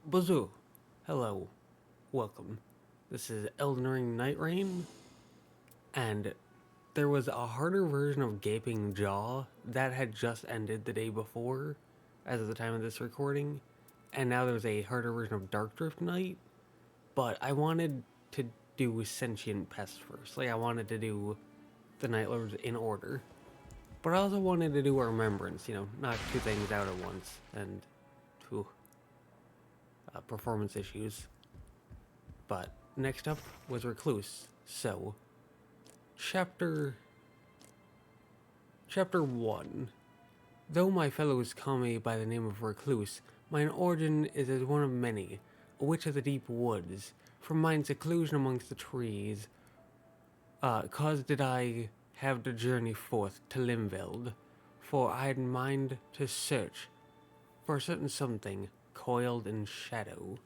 Bazoo! Hello, welcome. This is Elden Ring Nightreign, and there was a harder version of Gaping Jaw that had just ended the day before, as of the time of this recording, and now there's a harder version of Dark Drift Night, but I wanted to do Sentient Pest first. I wanted to do the Night Lords in order. But I also wanted to do a Remembrance, knock two things out at once, and two performance issues. But next up was Recluse. So, chapter chapter 1. Though my fellows call me by the name of Recluse, mine origin is as one of many, a witch of the deep woods. From mine seclusion amongst the trees, cause did I have to journey forth to Limveld, for I had mind to search for a certain something coiled in shadow.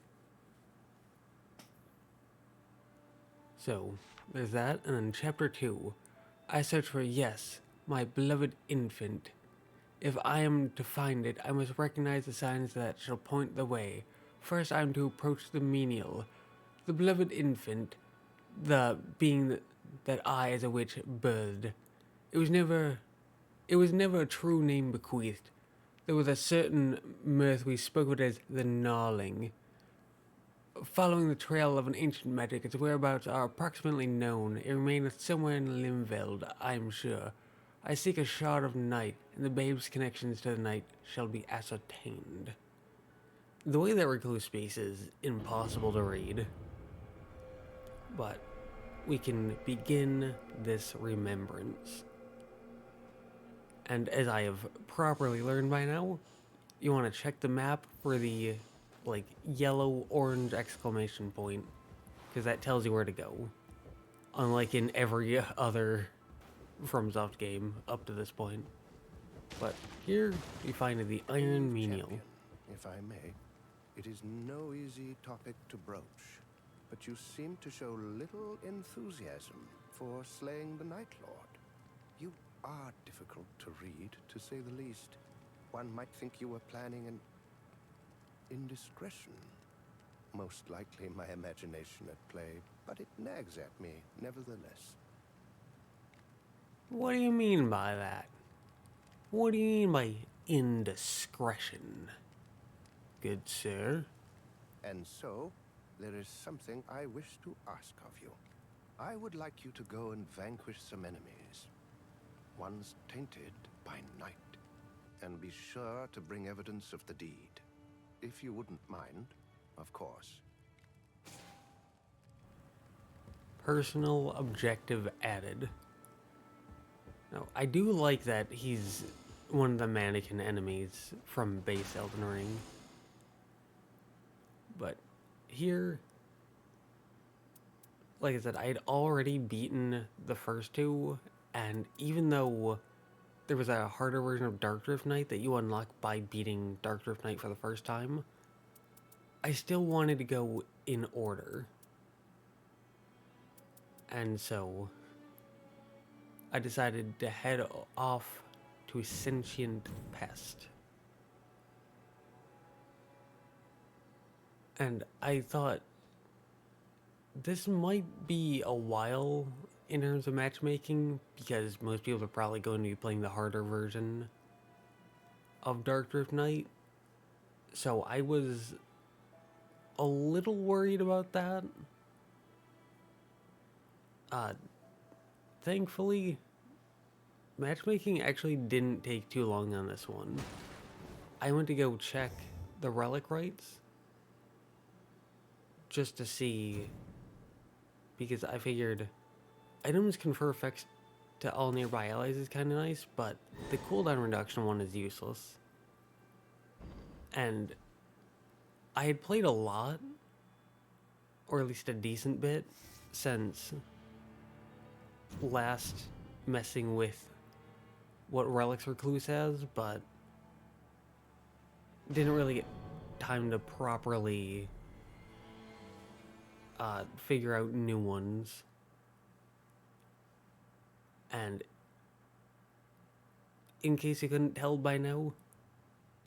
So, there's that, and then chapter 2. I search for yes, my beloved infant. If I am to find it, I must recognize the signs that shall point the way. First I am to approach the menial, the beloved infant, the being that I as a witch birthed. It was never a true name bequeathed. There was a certain mirth we spoke of it as the gnarling. Following the trail of an ancient magic, its whereabouts are approximately known. It remaineth somewhere in Limveld, I am sure. I seek a shard of night, and the babe's connections to the night shall be ascertained. The way that Recluse speaks is impossible to read, but we can begin this remembrance. And as I have properly learned by now, you want to check the map for the yellow orange exclamation point, because that tells you where to go, unlike in every other FromSoft game up to this point. But here we find the Iron Menial. Champion, if I may, it is no easy topic to broach, but you seem to show little enthusiasm for slaying the Night Lord. You are difficult to read, to say the least. One might think you were planning an indiscretion. Most likely my imagination at play, but it nags at me nevertheless. What do you mean by that? What do you mean by indiscretion, good sir? And so, there is something I wish to ask of you. I would like you to go and vanquish some enemies, ones tainted by night, and be sure to bring evidence of the deed. If you wouldn't mind, of course. Personal objective added. Now, I do like that he's one of the mannequin enemies from base Elden Ring. But here, like I said, I had already beaten the first two, and even though there was a harder version of Dark Drift Night that you unlock by beating Dark Drift Night for the first time, I still wanted to go in order. And so I decided to head off to Sentient Pest. And I thought this might be a while in terms of matchmaking, because most people are probably going to be playing the harder version of Dark Drift Night. So I was a little worried about that. Thankfully, matchmaking actually didn't take too long on this one. I went to go check the relic rights just to see, because I figured items confer effects to all nearby allies is kind of nice, but the cooldown reduction one is useless. And I had played a lot, or at least a decent bit, since last messing with what Relics Recluse has, but didn't really get time to properly figure out new ones. And in case you couldn't tell by now,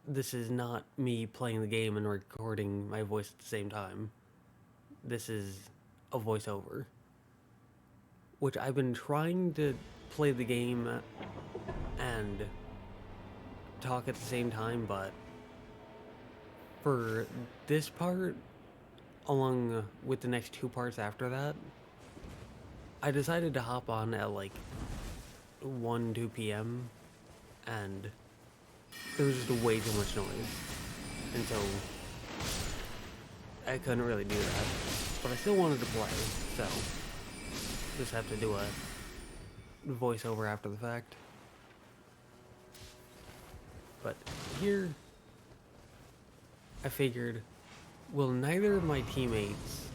this is not me playing the game and recording my voice at the same time. This is a voiceover, which I've been trying to play the game and talk at the same time, but for this part, along with the next 2 parts after that, I decided to hop on at like 1, 2 p.m. and there was just way too much noise. And so I couldn't really do that. But I still wanted to play, so just have to do a voiceover after the fact. But here, I figured, well, neither of my teammates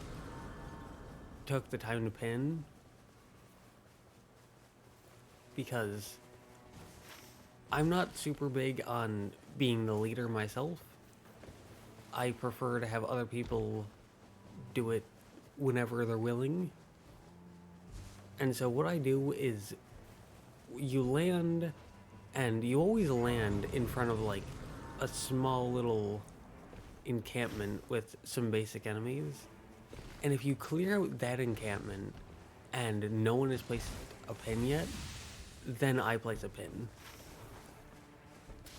took the time to pin, because I'm not super big on being the leader myself. I prefer to have other people do it whenever they're willing. And so what I do is, you land, and you always land in front of like a small little encampment with some basic enemies. And if you clear out that encampment and no one has placed a pin yet, then I place a pin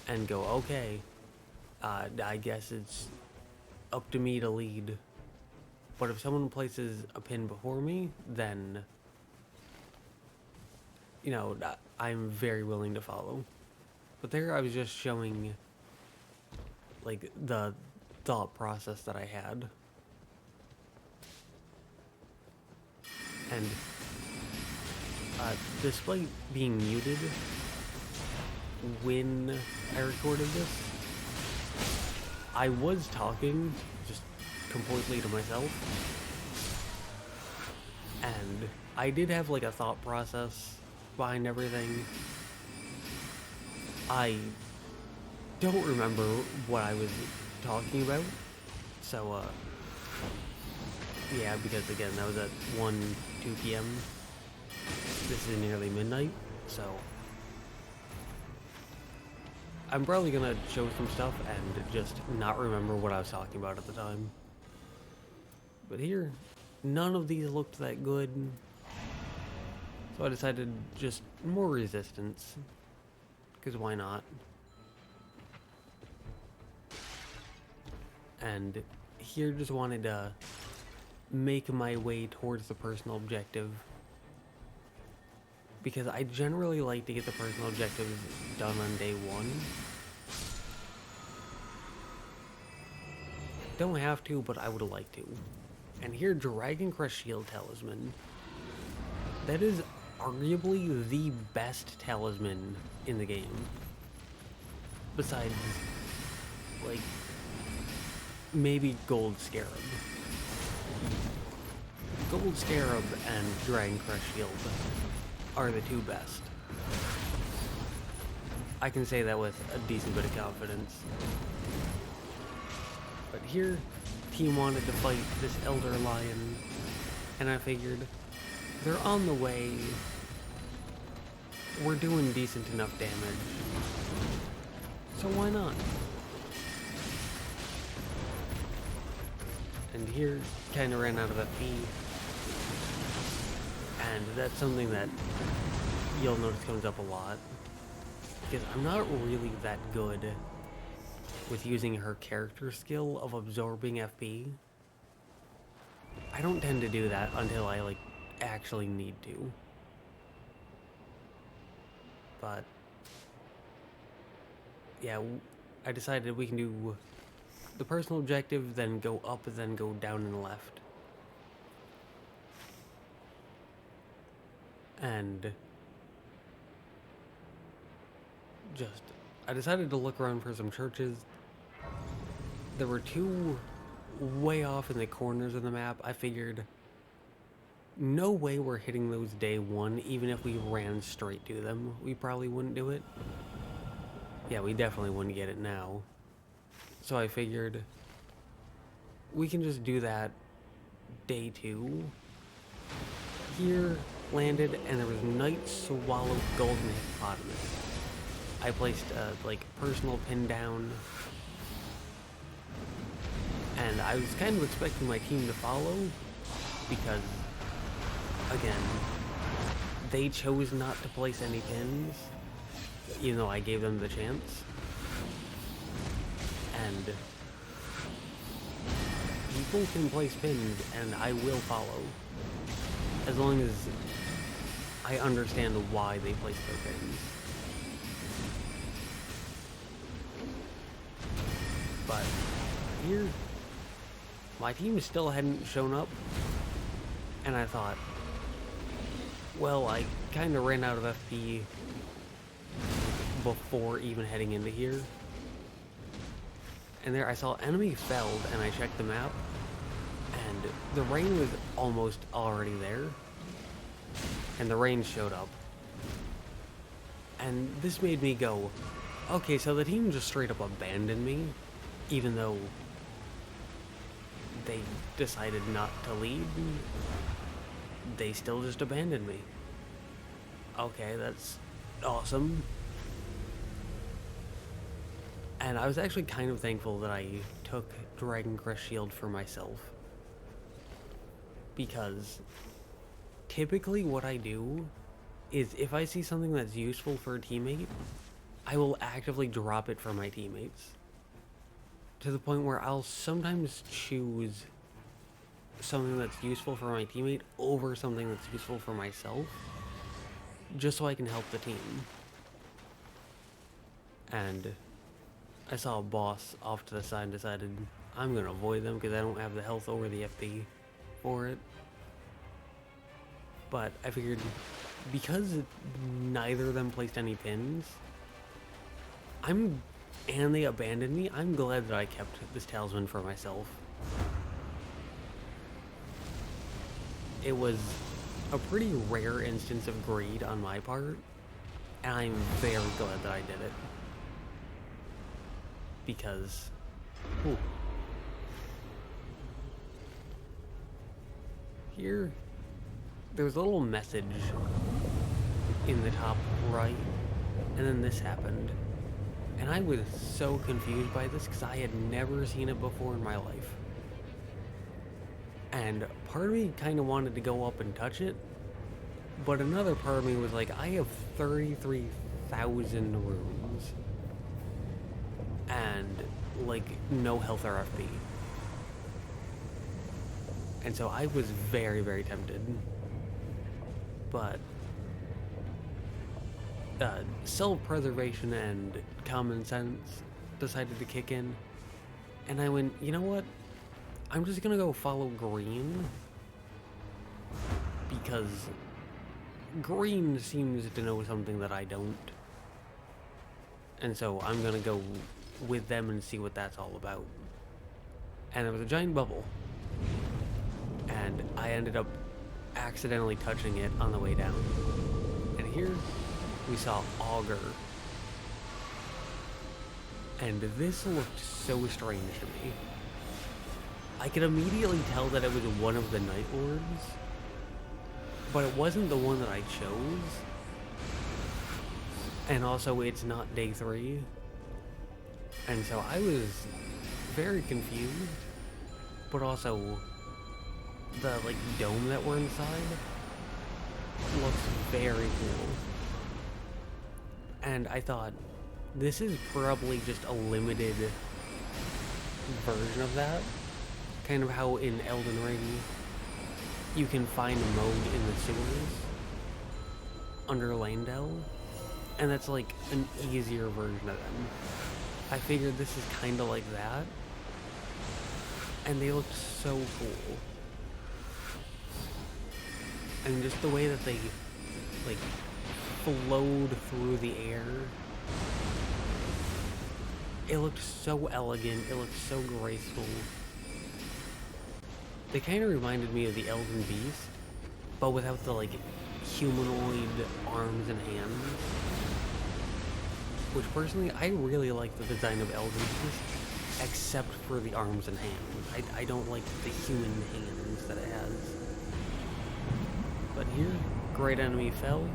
and go, okay, I guess it's up to me to lead. But if someone places a pin before me, then, you know, I'm very willing to follow. But there I was just showing, like, the thought process that I had. And despite being muted when I recorded this, I was talking just completely to myself. And I did have like a thought process behind everything. I don't remember what I was talking about. So, yeah, because again, that was at 1, 2 p.m. This is nearly midnight, so I'm probably gonna show some stuff and just not remember what I was talking about at the time. But here, none of these looked that good, so I decided just more resistance, because why not? And here just wanted to make my way towards the personal objective, because I generally like to get the personal objectives done on day 1. Don't have to, but I would like to. And here, Dragon Crest Shield Talisman. That is arguably the best talisman in the game. Besides, like, maybe Gold Scarab. Gold Scarab and Dragon Crest Shield are the 2 best. I can say that with a decent bit of confidence. But here, team wanted to fight this Elder Lion, and I figured, they're on the way. We're doing decent enough damage, so why not? And here, kinda ran out of FP. And that's something that you'll notice comes up a lot, because I'm not really that good with using her character skill of absorbing FP. I don't tend to do that until I, like, actually need to. But yeah, I decided we can do the personal objective, then go up, and then go down and left. And just, I decided to look around for some churches. There were 2 way off in the corners of the map. I figured, no way we're hitting those day 1, even if we ran straight to them. We probably wouldn't do it. Yeah, we definitely wouldn't get it now. So I figured, we can just do that day 2. Here, landed, and there was Night Swallow Golden Hippopotamus. I placed a like personal pin down, and I was kind of expecting my team to follow because, again, they chose not to place any pins, even though I gave them the chance. And people can place pins, and I will follow, as long as I understand why they place their pins. But here, my team still hadn't shown up, and I thought, well, I kind of ran out of FP before even heading into here. And there I saw enemy felled, and I checked the map, and the rain was almost already there, and the rain showed up. And this made me go, okay, so the team just straight up abandoned me, even though they decided not to lead. They still just abandoned me. Okay, that's awesome. And I was actually kind of thankful that I took Dragon Crest Shield for myself. Because typically what I do is if I see something that's useful for a teammate, I will actively drop it for my teammates. To the point where I'll sometimes choose something that's useful for my teammate over something that's useful for myself, just so I can help the team. And I saw a boss off to the side and decided I'm gonna avoid them because I don't have the health or the FP for it. But I figured because neither of them placed any pins, and they abandoned me, I'm glad that I kept this talisman for myself. It was a pretty rare instance of greed on my part, and I'm very glad that I did it. Because, ooh. Here, there's a little message in the top right, and then this happened. And I was so confused by this because I had never seen it before in my life. And part of me kind of wanted to go up and touch it, but another part of me was like, I have 33,000 runes. And, like, no health or FP. And so I was very, very tempted. But self-preservation and common sense decided to kick in. And I went, you know what? I'm just gonna go follow green. Because green seems to know something that I don't. And so I'm gonna go with them and see what that's all about. And there was a giant bubble. And I ended up accidentally touching it on the way down. And here we saw Augur. And this looked so strange to me. I could immediately tell that it was one of the Night Lords, but it wasn't the one that I chose. And also, it's not day 3. And so I was very confused, but also the like dome that we're inside looks very cool. And I thought, this is probably just a limited version of that. Kind of how in Elden Ring, you can find a mode in the sewers under Landell, and that's like an easier version of them. I figured this is kind of like that, and they looked so cool. And just the way that they, like, flowed through the air, it looked so elegant, it looked so graceful. They kind of reminded me of the Elden Beast, but without the, like, humanoid arms and hands. Which, personally, I really like the design of Elden Beast, except for the arms and hands. I don't like the human hands that it has. But here, great enemy felled,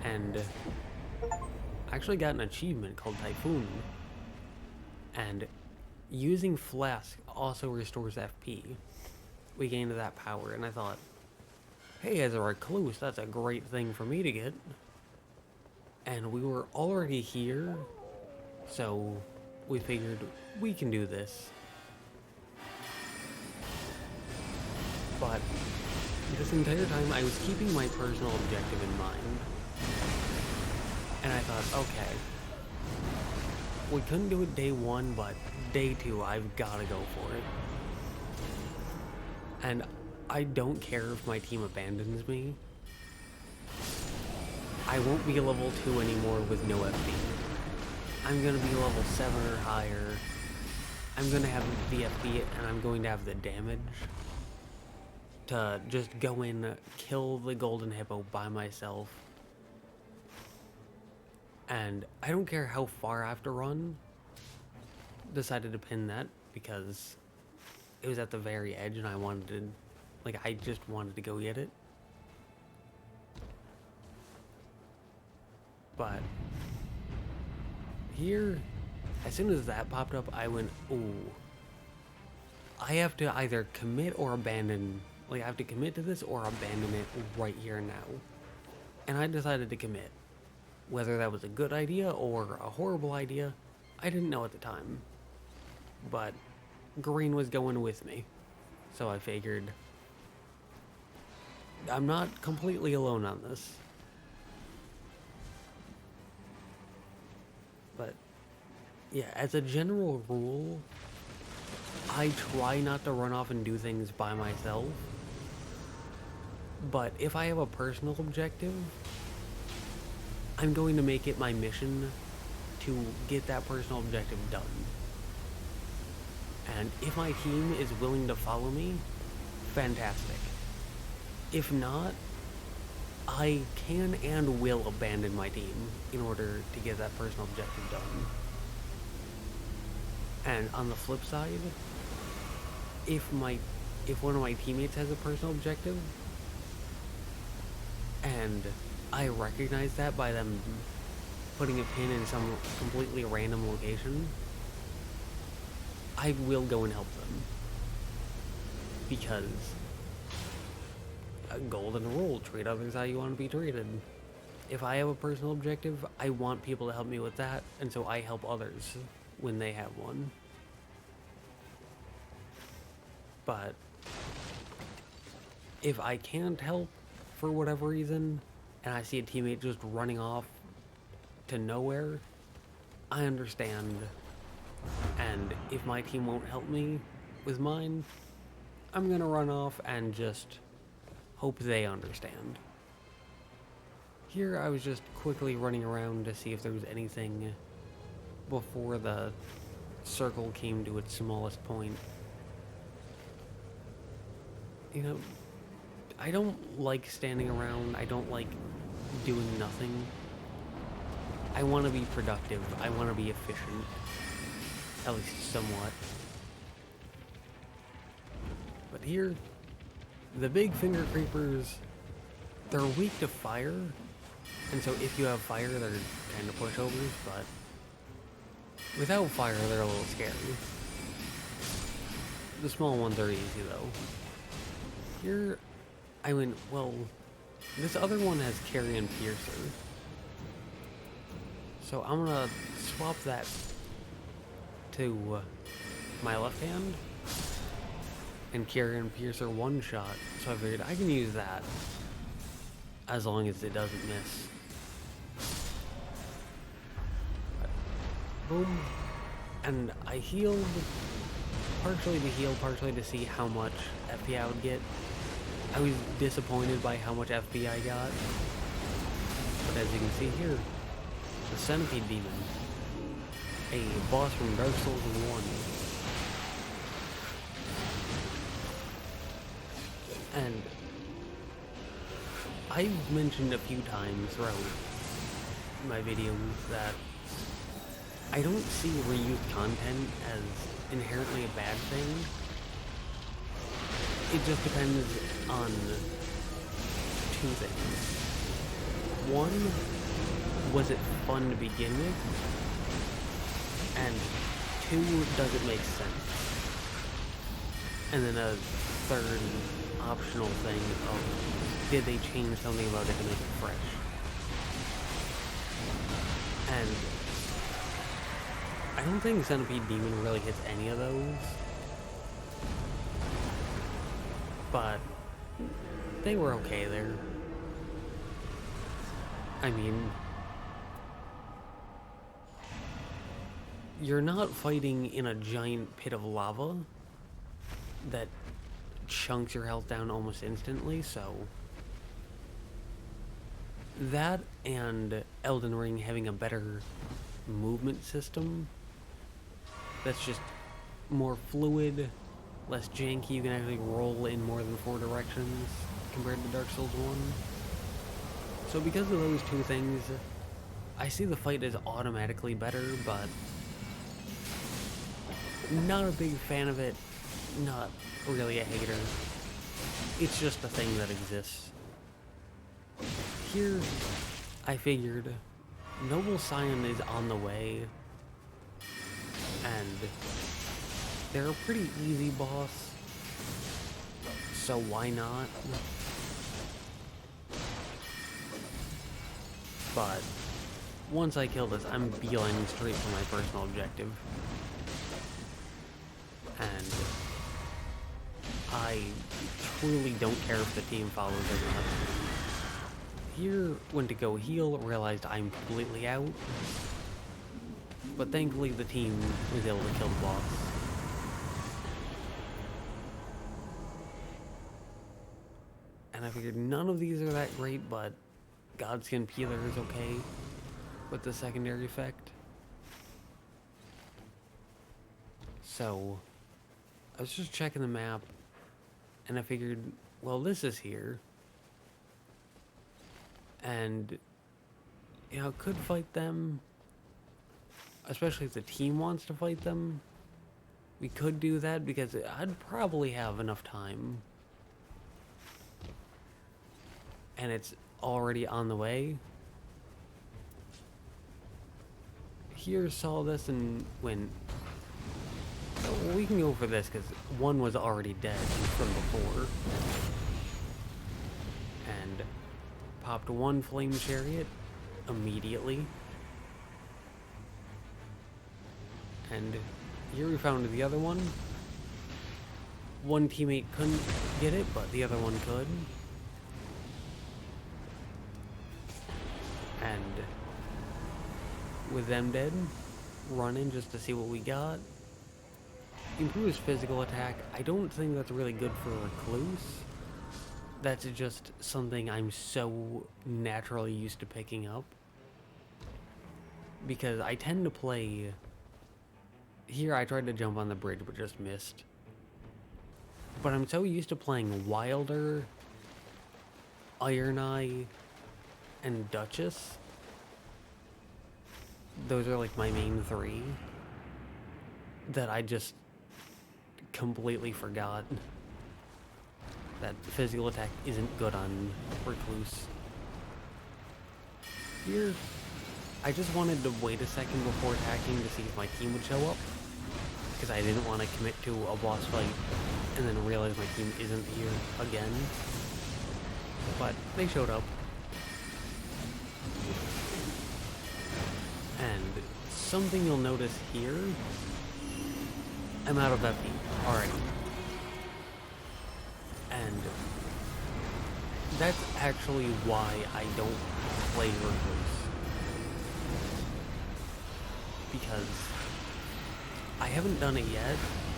and I actually got an achievement called Typhoon. And using Flask also restores FP. We gained that power, and I thought, hey, as a recluse, that's a great thing for me to get. And we were already here, so we figured we can do this. But this entire time, I was keeping my personal objective in mind. And I thought, okay, we couldn't do it day 1, but day 2, I've got to go for it. And I don't care if my team abandons me. I won't be level 2 anymore with no FP. I'm going to be level 7 or higher. I'm going to have the FP, and I'm going to have the damage to just go in, kill the golden hippo by myself. And I don't care how far I have to run. Decided to pin that because it was at the very edge and I wanted to, like, I just wanted to go get it. But here, as soon as that popped up, I went, ooh. I have to either commit or abandon. Like, I have to commit to this or abandon it right here and now. And I decided to commit. Whether that was a good idea or a horrible idea, I didn't know at the time. But Green was going with me. So I figured I'm not completely alone on this. But yeah, as a general rule, I try not to run off and do things by myself. But if I have a personal objective, I'm going to make it my mission to get that personal objective done. And if my team is willing to follow me, fantastic. If not, I can and will abandon my team in order to get that personal objective done. And on the flip side, if one of my teammates has a personal objective, and I recognize that by them putting a pin in some completely random location, I will go and help them. Because a golden rule, treat others how you want to be treated. If I have a personal objective, I want people to help me with that, and so I help others when they have one. But if I can't help for whatever reason, and I see a teammate just running off to nowhere, I understand. And if my team won't help me with mine, I'm gonna run off and just hope they understand. Here I was just quickly running around to see if there was anything before the circle came to its smallest point. You know, I don't like standing around. I don't like doing nothing. I want to be productive. I want to be efficient. At least somewhat. But here, the big finger creepers, they're weak to fire. And so if you have fire, they're kind of pushovers, but without fire, they're a little scary. The small ones are easy, though. Here, I went, well, this other one has Carrion Piercer. So I'm gonna swap that to my left hand and Carrion Piercer one shot. So I figured I can use that as long as it doesn't miss. Boom. And I healed, partially to heal, partially to see how much FP I would get. I was disappointed by how much FP I got. But as you can see here, the Centipede Demon, a boss from Dark Souls 1. And I've mentioned a few times throughout my videos that I don't see reused content as inherently a bad thing. It just depends on two things. One, was it fun to begin with? And 2, does it make sense? And then a third optional thing of, did they change something about it to make it fresh? And I don't think Centipede Demon really hits any of those. But they were okay there. I mean, you're not fighting in a giant pit of lava that chunks your health down almost instantly, so that and Elden Ring having a better movement system that's just more fluid, less janky. You can actually roll in more than 4 directions compared to Dark Souls 1. So because of those 2 things, I see the fight as automatically better, but not a big fan of it, not really a hater. It's just a thing that exists. Here, I figured Noble Scion is on the way, and they're a pretty easy boss, so why not? But once I kill this, I'm beelining straight for my personal objective. And I truly don't care if the team follows or not. Here, went to go heal, realized I'm completely out. But thankfully the team was able to kill the boss. And I figured none of these are that great, but Godskin Peeler is okay with the secondary effect. So I was just checking the map, and I figured, well, this is here. And, you know, could fight them, especially if the team wants to fight them. We could do that because I'd probably have enough time. And it's already on the way. Here saw this and went, oh, we can go for this because 1 was already dead from before. And popped 1 flame chariot immediately. And here we found the other one. 1 teammate couldn't get it, but the other one could. And with them dead, run in just to see what we got. Improves physical attack. I don't think that's really good for Recluse. That's just something I'm so naturally used to picking up. Because I tend to play... Here I tried to jump on the bridge but just missed. But I'm so used to playing Wilder, Iron Eye, and Duchess. Those are like my main 3. That I just completely forgot that physical attack isn't good on Recluse. Here, I just wanted to wait a second before attacking to see if my team would show up. Because I didn't want to commit to a boss fight and then realize my team isn't here again. But they showed up. And something you'll notice here, I'm out of FP already. And that's actually why I don't play Recluse. Because I haven't done it yet.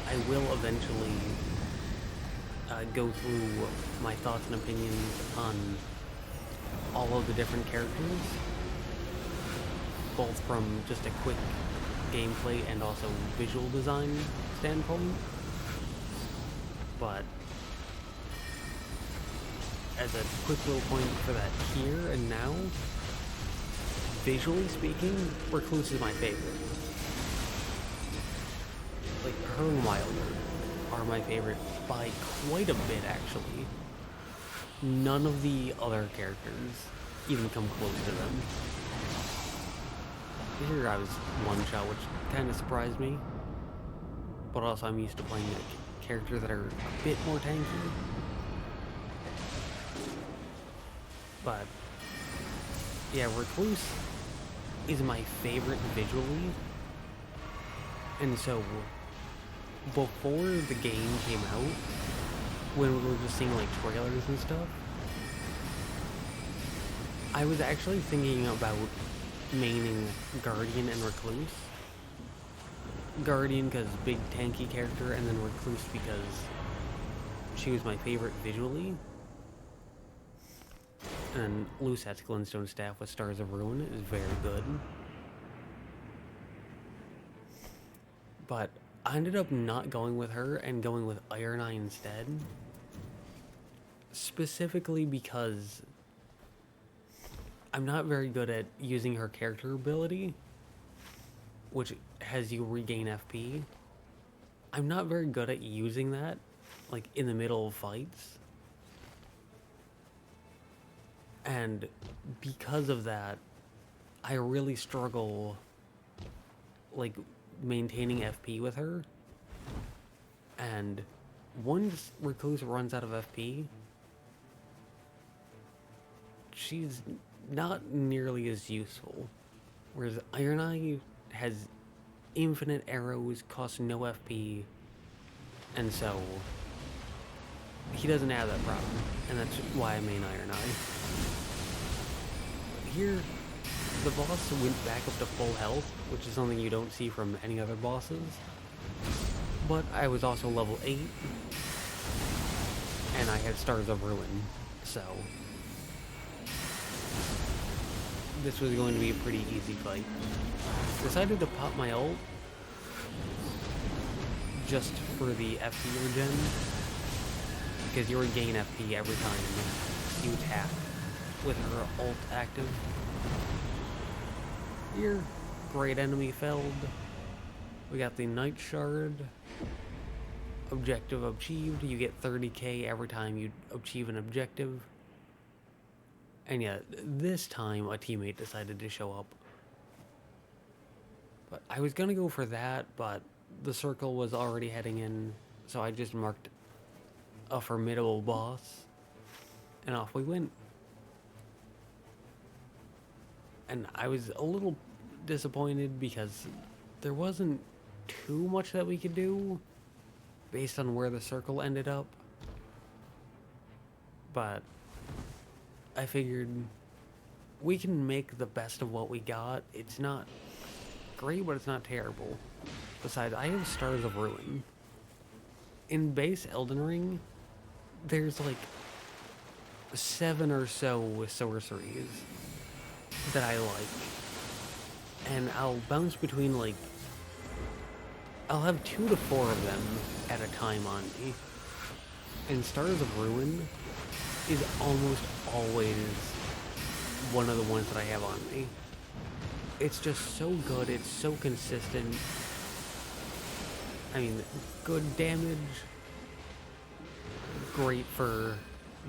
I will eventually go through my thoughts and opinions on all of the different characters, both from just a quick gameplay and also visual design standpoint. But as a quick little point for that here and now, visually speaking, Recluse is my favorite. Like, her and Wilder are my favorite by quite a bit, actually. None of the other characters even come close to them. Here I was one-shot, which kind of surprised me. But also I'm used to playing characters that are a bit more tanky. But yeah, Recluse is my favorite visually. And so before the game came out, when we were just seeing like trailers and stuff, I was actually thinking about maining Guardian and Recluse. Guardian because big tanky character, and then Recluse because she was my favorite visually. And Lusette's Glintstone Staff with Stars of Ruin is very good. But I ended up not going with her and going with Iron Eye instead. Specifically because I'm not very good at using her character ability, which has you regain FP. I'm not very good at using that, like, in the middle of fights. And because of that, I really struggle, like, maintaining FP with her. And once Recluse runs out of FP, she's not nearly as useful. Whereas Iron Eye has infinite arrows, costs no FP, and so he doesn't have that problem, and that's why I main Iron Eye. Here, the boss went back up to full health, which is something you don't see from any other bosses. But I was also level 8, and I had Stars of Ruin, so this was going to be a pretty easy fight. Decided to pop my ult just for the FP regen, because you regain FP every time you attack with her ult active. Here, great enemy felled. We got the Night Shard. Objective achieved. You get 30k every time you achieve an objective. And yeah, this time a teammate decided to show up. But I was gonna go for that, but the circle was already heading in, so I just marked a formidable boss, and off we went. And I was a little disappointed because there wasn't too much that we could do based on where the circle ended up. But I figured we can make the best of what we got. It's not great, but it's not terrible. Besides, I have Stars of Ruin. In base Elden Ring, there's like 7 or so sorceries that I like. And I'll bounce between like, I'll have 2 to 4 of them at a time on me. And Stars of Ruin is almost always one of the ones that I have on me. It's just so good, it's so consistent. I mean, good damage, great for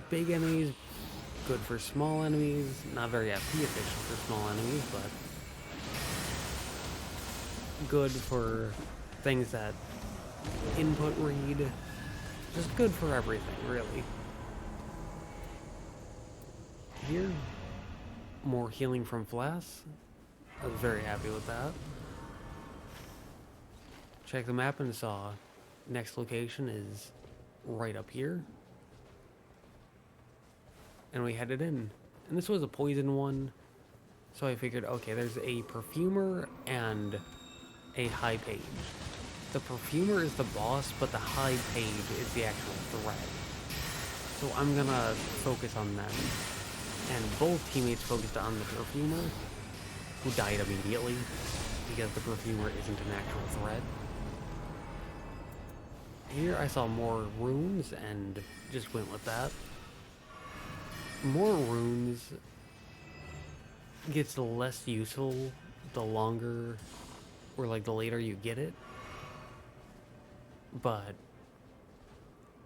big enemies, good for small enemies, not very FP efficient for small enemies, but good for things that input read, just good for everything, really. Here, more healing from Flask. I was very happy with that. Check the map and saw next location is right up here. And we headed in. And this was a poison one. So I figured, okay, there's a perfumer and a high page. The perfumer is the boss, but the high page is the actual threat. So I'm gonna focus on them. And both teammates focused on the perfumer, who died immediately because the perfumer isn't an actual threat. Here I saw more runes and just went with that. More runes gets less useful the longer, or like the later you get it. But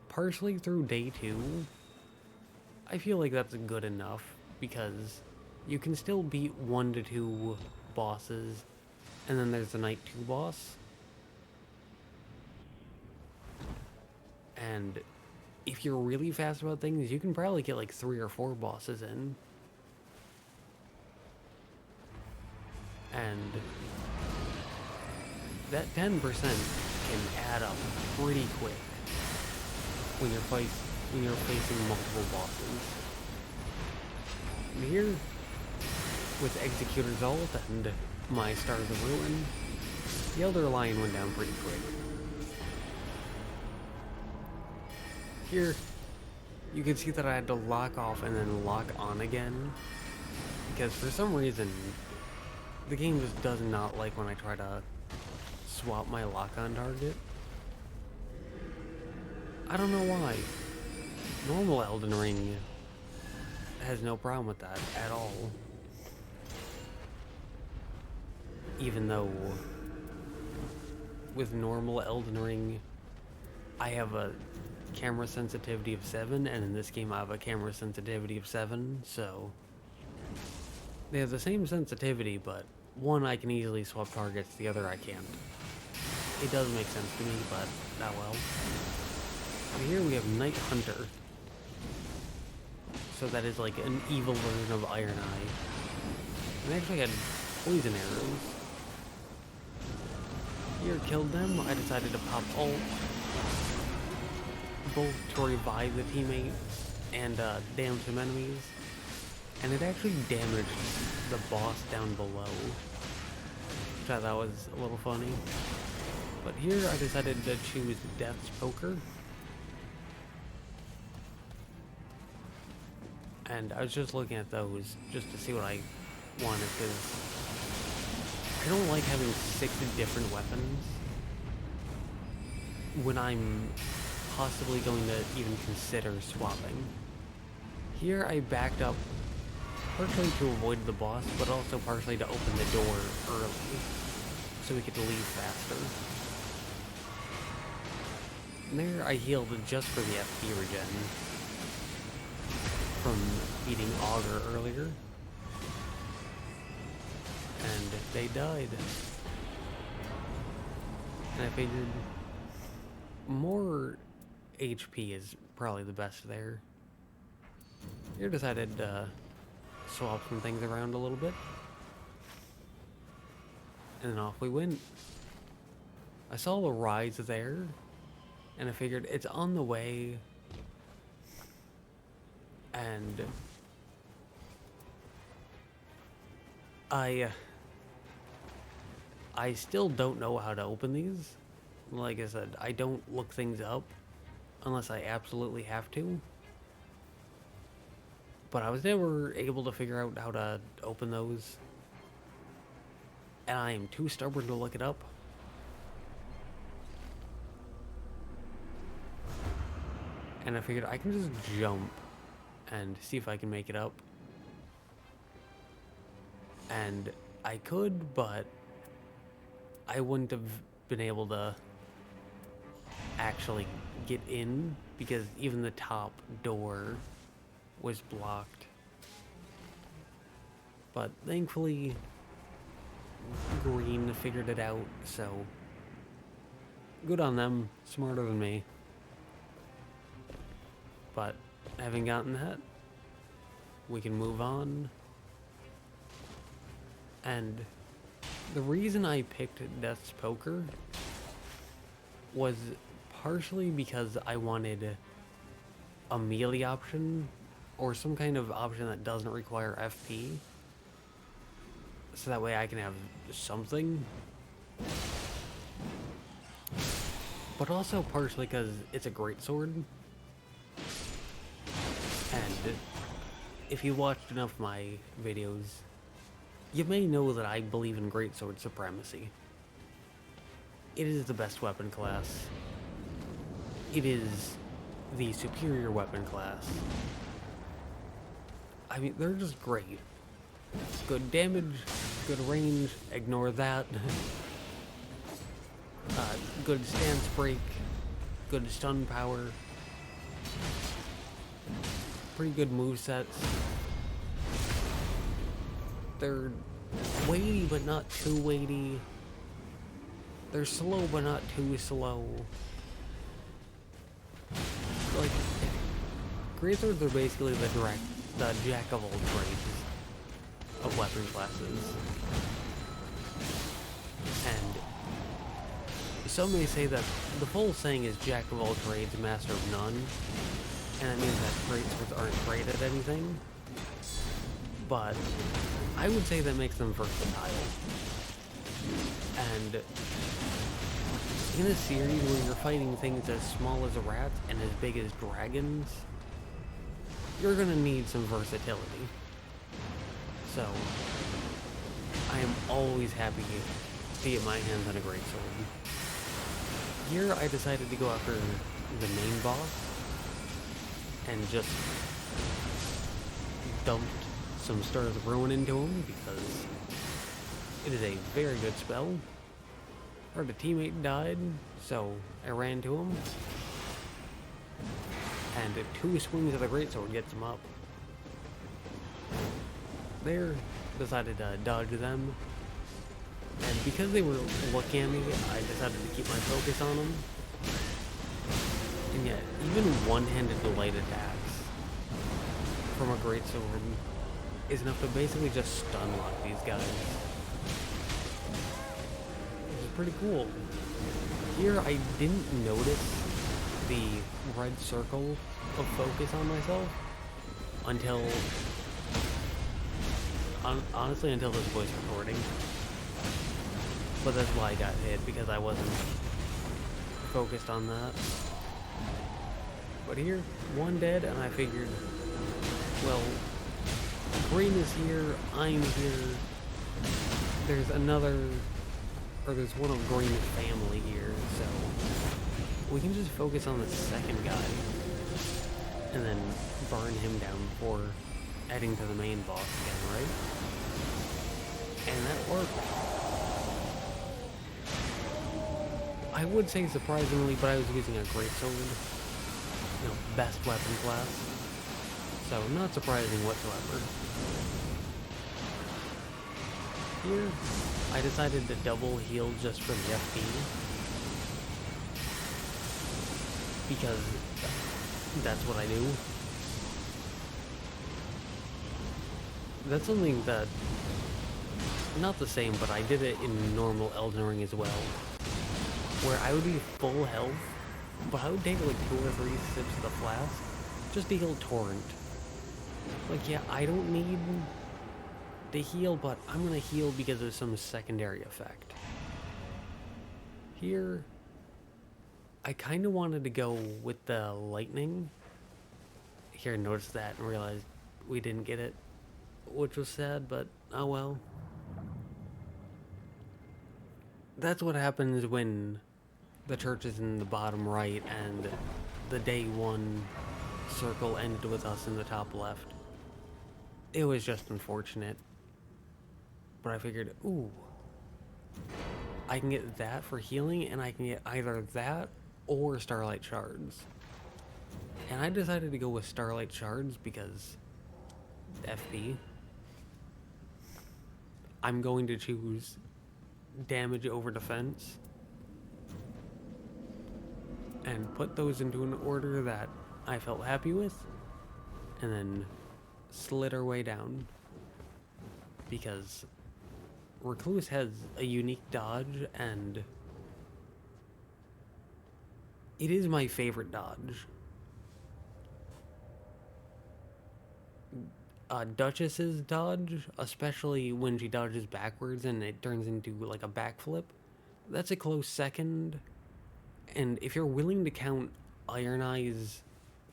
partially through day 2, I feel like that's good enough because you can still beat 1 to 2 bosses And then there's the Night 2 boss. And if you're really fast about things, you can probably get like 3 or 4 bosses in. And that 10% can add up pretty quick when you're facing multiple bosses. And here, with Executor's ult and my Stars of Ruin, the Elder Lion went down pretty quick. Here, you can see that I had to lock off and then lock on again, because for some reason, the game just does not like when I try to swap my lock-on target. I don't know why. Normal Elden Ring has no problem with that at all. Even though with normal Elden Ring, I have a camera sensitivity of 7, and in this game I have a camera sensitivity of 7, so they have the same sensitivity, but one I can easily swap targets, the other I can't. It does make sense to me, but not well. And here we have Night Hunter. So that is like an evil version of Iron Eye. And they actually had poison arrows. Here, killed them. I decided to pop ult, both to revive the teammate and damage some enemies. And it actually damaged the boss down below, which I thought was a little funny. But here I decided to choose Death's Poker. And I was just looking at those just to see what I wanted, because I don't like having 6 different weapons when I'm possibly going to even consider swapping. Here I backed up partially to avoid the boss, but also partially to open the door early so we could leave faster. And there I healed just for the FP regen from beating Augur earlier. And they died. And I figured more HP is probably the best there. Here decided to swap some things around a little bit. And then off we went. I saw the rise there, and I figured it's on the way. And I still don't know how to open these. Like I said, I don't look things up unless I absolutely have to. But I was never able to figure out how to open those. And I am too stubborn to look it up. And I figured I can just jump and see if I can make it up. And I could, but I wouldn't have been able to actually get in because even the top door was blocked. But thankfully, Green figured it out, so good on them, smarter than me. But having gotten that, we can move on. And the reason I picked Death's Poker was partially because I wanted a melee option or some kind of option that doesn't require FP, so that way I can have something. But also partially because it's a greatsword. And if you watched enough of my videos, you may know that I believe in greatsword supremacy. It is the best weapon class. It is the superior weapon class. I mean, they're just great. Good damage, good range, ignore that. Good stance break, good stun power. Pretty good movesets. They're weighty, but not too weighty. They're slow, but not too slow. Like, greatswords are basically the jack of all trades of weapon classes. And some may say that the full saying is jack of all trades, master of none. And that means that greatswords aren't great at anything. But I would say that makes them versatile. And in a series where you're fighting things as small as rats and as big as dragons, you're gonna need some versatility. So, I am always happy to get my hands on a greatsword. Here, I decided to go after the main boss and just dumped some Stars of Ruin into him because it is a very good spell. Heard a teammate died, so I ran to him. And 2 swings of the greatsword gets him up. There, decided to dodge them. And because they were looking at me, I decided to keep my focus on them. And yet, even one-handed light attacks from a greatsword is enough to basically just stun lock these guys. Which is pretty cool. Here, I didn't notice the red circle of focus on myself until, honestly, until this voice recording. But that's why I got hit, because I wasn't focused on that. But here, 1 dead, and I figured, well, green is here, I'm here, there's one of Green's family here, so we can just focus on the second guy, and then burn him down before heading to the main boss again, right? And that worked. I would say surprisingly, but I was using a greatsword, best weapon class, so not surprising whatsoever. Here, I decided to double heal just for the FP, because that's what I do. That's something that, not the same, but I did it in normal Elden Ring as well, where I would be full health, but I would take like 2 or 3 sips of the flask just to heal Torrent. Like, yeah, I don't need to heal, but I'm gonna heal because of some secondary effect. Here, I kind of wanted to go with the lightning. Here, noticed that and realized we didn't get it, which was sad, but oh well. That's what happens when the church is in the bottom right and the day 1 circle ended with us in the top left. It was just unfortunate. But I figured, ooh, I can get that for healing, and I can get either that or Starlight Shards. And I decided to go with Starlight Shards because FB. I'm going to choose damage over defense and put those into an order that I felt happy with, and then slid our way down because Recluse has a unique dodge, and it is my favorite dodge. Duchess's dodge, especially when she dodges backwards and it turns into like a backflip, that's a close second. And if you're willing to count Iron Eye's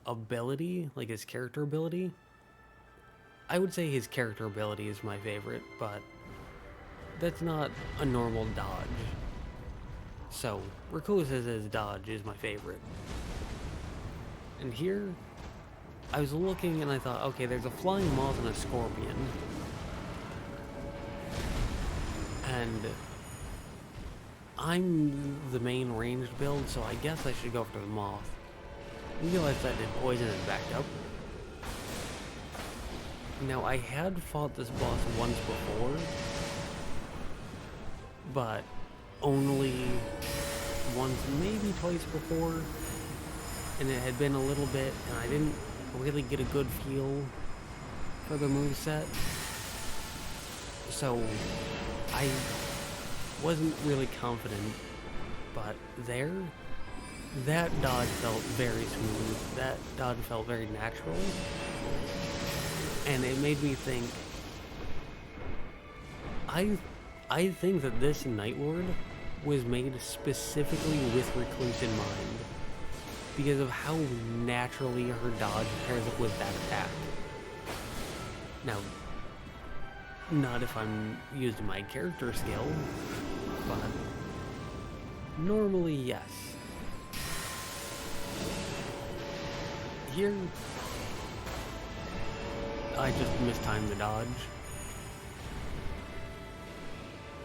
ability, like his character ability, I would say his character ability is my favorite, but that's not a normal dodge. So, Recluse's dodge is my favorite. And here, I was looking and I thought, okay, there's a flying moth and a scorpion. And I'm the main ranged build, so I guess I should go after the moth. Realized I did poison and backed up. Now, I had fought this boss once before, but only once, maybe twice before, and it had been a little bit, and I didn't really get a good feel for the moveset. So I wasn't really confident, but that dodge felt very smooth. That dodge felt very natural. And it made me think, I think that this Night Lord was made specifically with Recluse in mind, because of how naturally her dodge pairs up with that attack. Now, not if I'm using my character skill, but normally yes. Here, I just mistimed the dodge.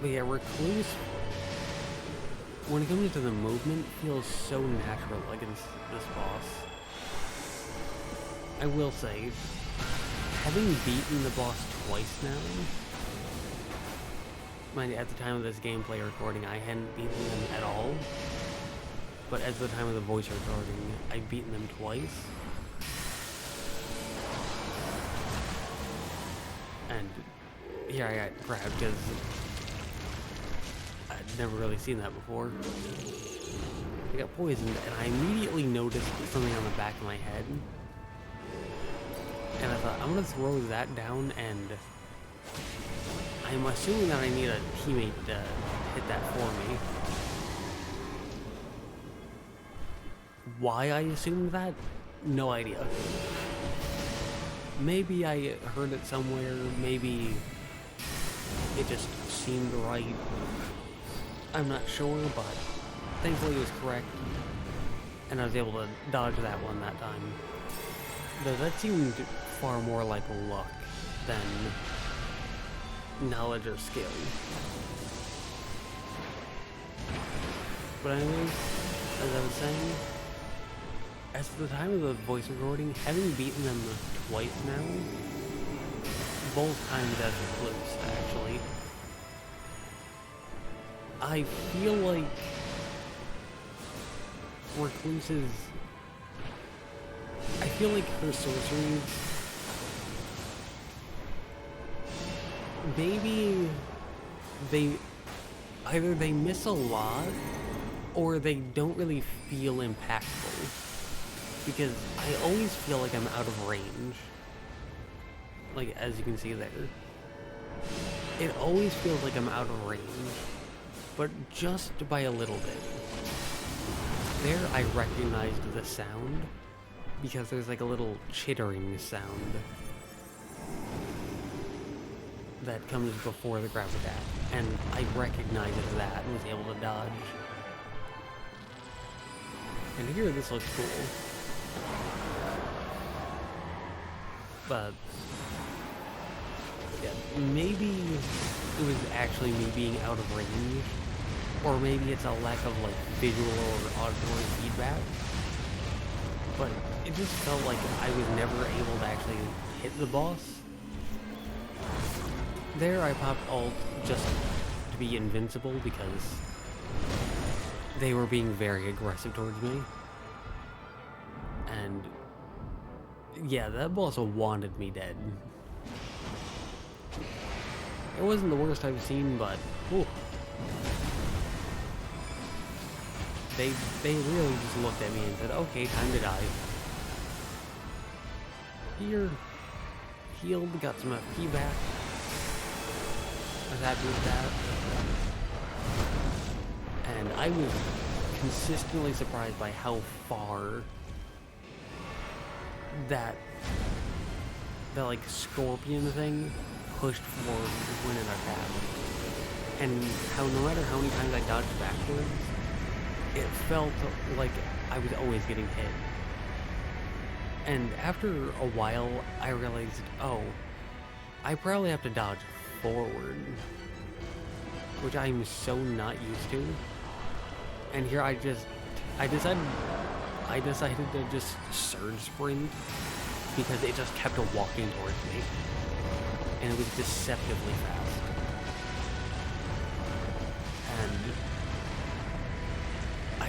But yeah, Recluse, when it comes to the movement, feels so natural against this boss. I will say, having beaten the boss twice now, mind you, at the time of this gameplay recording, I hadn't beaten them at all. But at the time of the voice recording, I've beaten them twice. And here I got grabbed because I'd never really seen that before. I got poisoned, and I immediately noticed something on the back of my head. And I thought, I'm gonna throw that down, and I'm assuming that I need a teammate to hit that for me. Why I assumed that? No idea. Maybe I heard it somewhere, maybe it just seemed right. I'm not sure, but thankfully it was correct, and I was able to dodge that one that time. Though that seemed far more like luck than knowledge or skill. But anyways, as I was saying, as of the time of the voice recording, having beaten them twice now, both times as Recluse, actually, I feel like Recluse's, I feel like her sorceries, maybe either they miss a lot, or they don't really feel impactful. Because I always feel like I'm out of range. Like, as you can see there. It always feels like I'm out of range. But just by a little bit. There I recognized the sound, because there's like a little chittering sound that comes before the grab attack. And I recognized that and was able to dodge. And here this looks cool. But yeah, maybe it was actually me being out of range, or maybe it's a lack of like visual or auditory feedback. But it just felt like I was never able to actually hit the boss. There I popped ult just to be invincible because they were being very aggressive towards me. And yeah, that boss wanted me dead. It wasn't the worst I've seen, but whew. They really just looked at me and said, okay, time to die. Here, healed, got some FP back. I was happy with that. And I was consistently surprised by how far that like scorpion thing pushed forward when it attacked. And how no matter how many times I dodged backwards, it felt like I was always getting hit. And after a while, I realized, oh, I probably have to dodge forward, which I'm so not used to. And here I decided to just surge sprint because it just kept walking towards me, and it was deceptively fast. And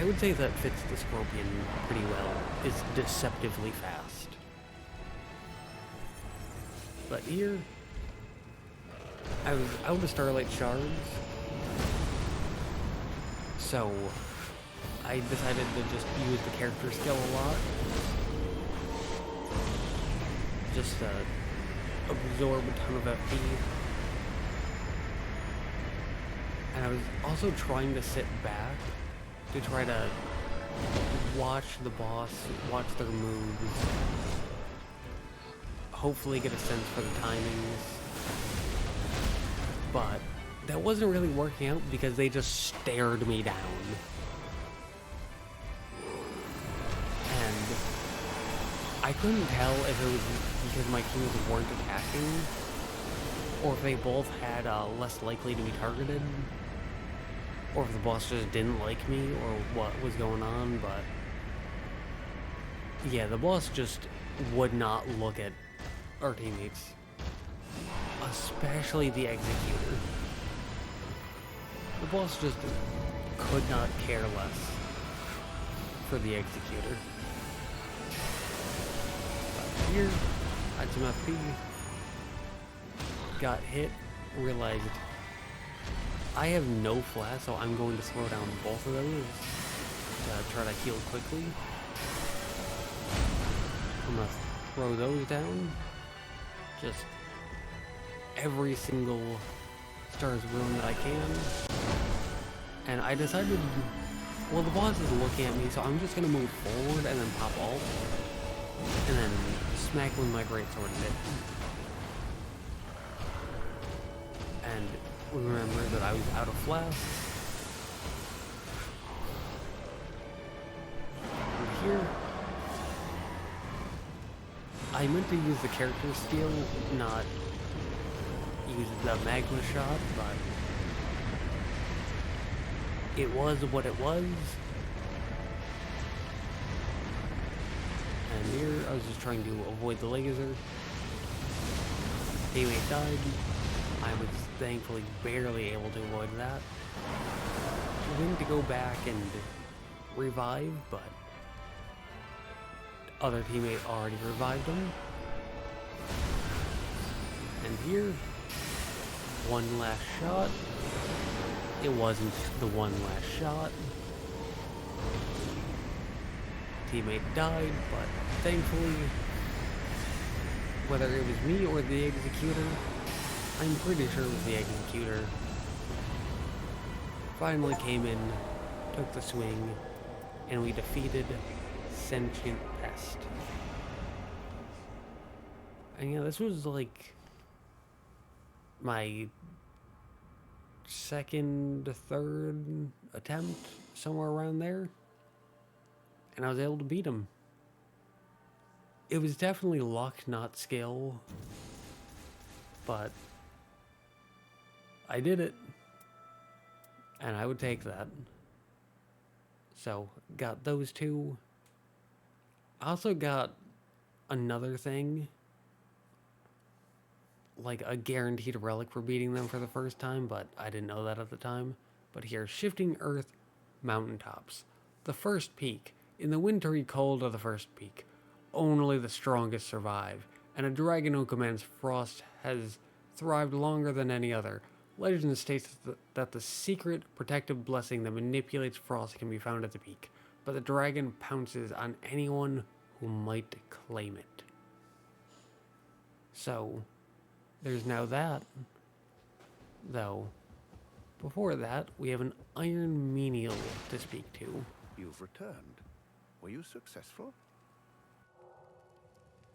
I would say that fits the Scorpion pretty well. It's deceptively fast. But here, I was out of Starlight Shards, so I decided to just use the character skill a lot. Just absorb a ton of FP. And I was also trying to sit back to try to watch the boss, watch their moves, hopefully get a sense for the timings. But that wasn't really working out because they just stared me down. And I couldn't tell if it was because my teams weren't attacking, or if they both had less likely to be targeted, or if the boss just didn't like me, or what was going on, but yeah, the boss just would not look at our teammates, especially the Executor. The boss just could not care less for the Executor. But here, had some FP, got hit, realized I have no flash, so I'm going to slow down both of those to try to heal quickly. I'm gonna throw those down. Just every single Star's Ruin that I can. And I decided, well, the boss is looking at me, so I'm just gonna move forward and then pop ult. And then smack with my greatsword at it. And remember that I was out of flash. And here, I meant to use the character steal, not use the magma shot, but it was what it was. And here, I was just trying to avoid the laser. Teammate died. I was thankfully barely able to avoid that. I went to go back and revive, but other teammate already revived him. And here, one last shot. It wasn't the one last shot. Teammate died, but thankfully, whether it was me or the Executor, I'm pretty sure it was the Executor, finally came in, took the swing, and we defeated Sentient Pest. And yeah, this was like my second, third attempt, somewhere around there, and I was able to beat him. It was definitely luck, not skill, but I did it, and I would take that. So, got those two. I also got another thing, like a guaranteed relic for beating them for the first time, but I didn't know that at the time. But here, Shifting Earth Mountaintops. The first peak. In the wintry cold of the first peak, only the strongest survive, and a dragon who commands frost has thrived longer than any other. Legend states that the secret protective blessing that manipulates frost can be found at the peak, but the dragon pounces on anyone who might claim it. So, there's now that. Though, before that, we have an iron menial to speak to. You've returned. Were you successful?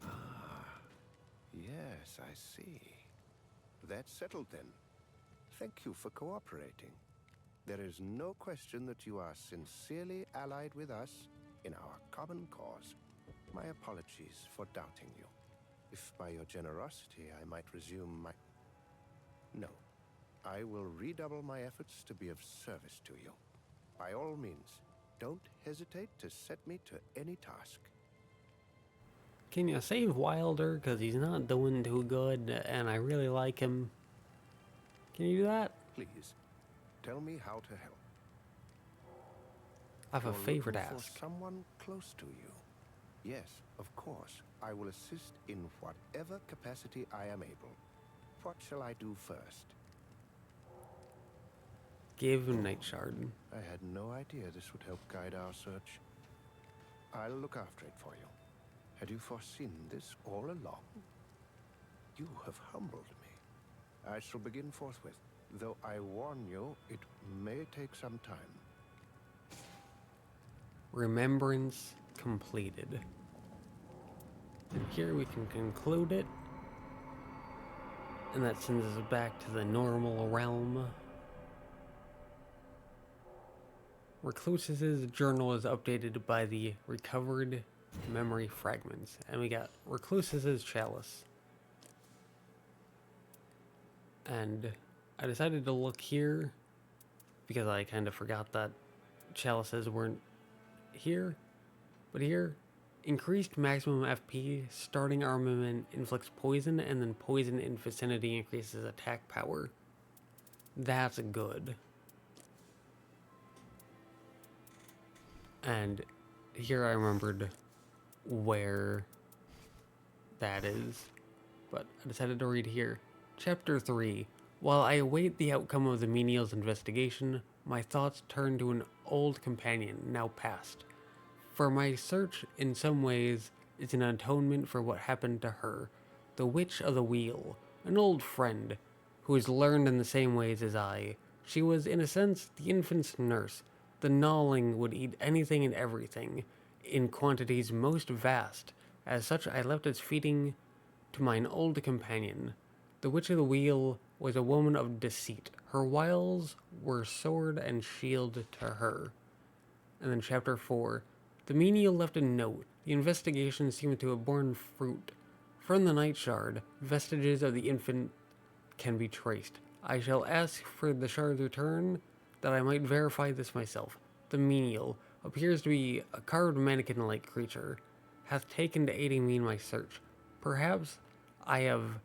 Ah, yes, I see. That's settled then. Thank you for cooperating. There is no question that you are sincerely allied with us in our common cause. My apologies for doubting you. If by your generosity I might resume my... No. I will redouble my efforts to be of service to you. By all means, don't hesitate to set me to any task. Can you save Wilder? Because he's not doing too good, and I really like him. Can you do that? Please, tell me how to help. I have a You're favor to looking for ask. someone close to you. Yes, of course. I will assist in whatever capacity I am able. What shall I do first? Give Oh, Night Shard. I had no idea this would help guide our search. I'll look after it for you. Had you foreseen this all along? You have humbled me. I shall begin forthwith, though I warn you, it may take some time. Remembrance completed. And here we can conclude it. And that sends us back to the normal realm. Recluse's journal is updated by the recovered memory fragments. And we got Recluse's chalice. And I decided to look here because I kind of forgot that chalices weren't here. But here, increased maximum FP, starting armament inflicts poison, and then poison in vicinity increases attack power. That's good. And here I remembered where that is, but I decided to read here. Chapter 3. While I await the outcome of the menial's investigation, my thoughts turn to an old companion, now past. For my search, in some ways, is an atonement for what happened to her, the Witch of the Wheel, an old friend, who has learned in the same ways as I. She was, in a sense, the infant's nurse. The gnawling would eat anything and everything, in quantities most vast. As such, I left its feeding to mine old companion. The Witch of the Wheel was a woman of deceit. Her wiles were sword and shield to her. And then chapter 4. The menial left a note. The investigation seemed to have borne fruit. From the Night Shard, vestiges of the infant can be traced. I shall ask for the shard's return, that I might verify this myself. The menial appears to be a carved mannequin-like creature, hath taken to aiding me in my search. Perhaps I have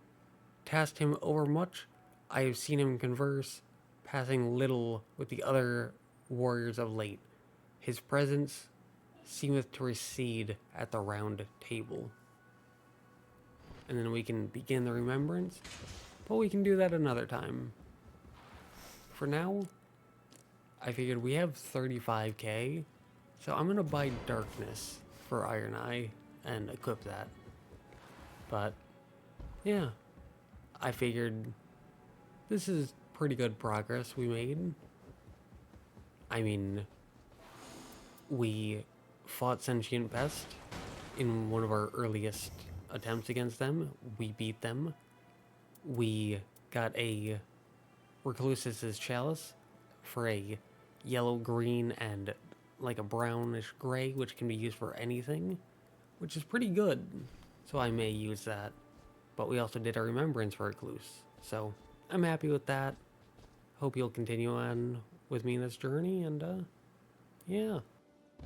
tasked him overmuch. I have seen him converse, passing little with the other warriors of late. His presence seemeth to recede at the round table. And then we can begin the remembrance, but we can do that another time. For now, I figured we have 35k, so I'm gonna buy Darkness for Iron Eye and equip that. But yeah, I figured this is pretty good progress we made. I mean, we fought Sentient Pest in one of our earliest attempts against them. We beat them. We got a Recluse's chalice for a yellow, green, and like a brownish gray, which can be used for anything, which is pretty good. So I may use that. But we also did a Remembrance for Recluse. So I'm happy with that. Hope you'll continue on with me in this journey, and yeah.